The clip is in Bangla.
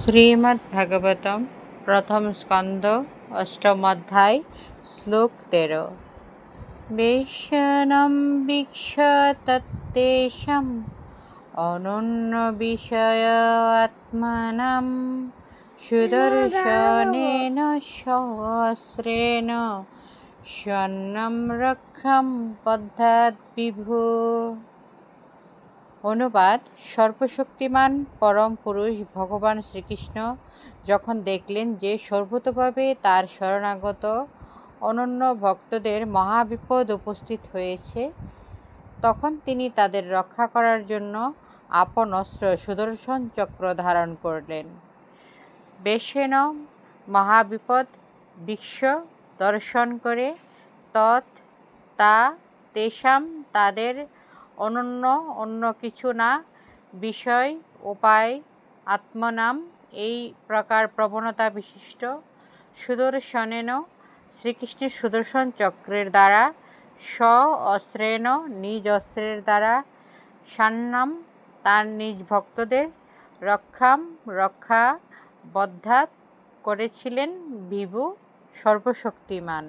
শ্রীমদ্ভাগবতম প্রথম স্কন্ধ অষ্টম অধ্যায় শ্লোক 13। বৈষ্ণবং বীক্ষ্য তত্তেষাং অনন্য বিষয় আত্মানাং সুদর্শনেন সহস্রেণ স্বর্ণং রক্ষাং বধ্যাৎ বিভু। অনুবাদ: সর্বশক্তিমান পরম পুরুষ ভগবান শ্রীকৃষ্ণ যখন দেখলেন যে সর্বতোভাবে তার শরণাগত অনন্য ভক্তদের মহাবিপদ উপস্থিত হয়েছে, তখন তিনি তাদের রক্ষা করার জন্য আপন অস্ত্র সুদর্শন চক্র ধারণ করলেন। বেশেন মহাবিপদ বীক্ষ্য দর্শন করে, তৎ তা তেষাং তাদের, অনন্য অন্য কিছু না, বিষয় উপায় আত্মনাম এই প্রকার প্রবণতা বিশিষ্ট, সুদর্শনেন শ্রীকৃষ্ণের সুদর্শন চক্রের দ্বারা, স্ব অস্ত্রেণ নিজ অস্ত্রের দ্বারা, স্বর্ণাম তার নিজ ভক্তদের, রক্ষাম রক্ষা, বধ্যাৎ করেছিলেন বিভু সর্বশক্তিমান।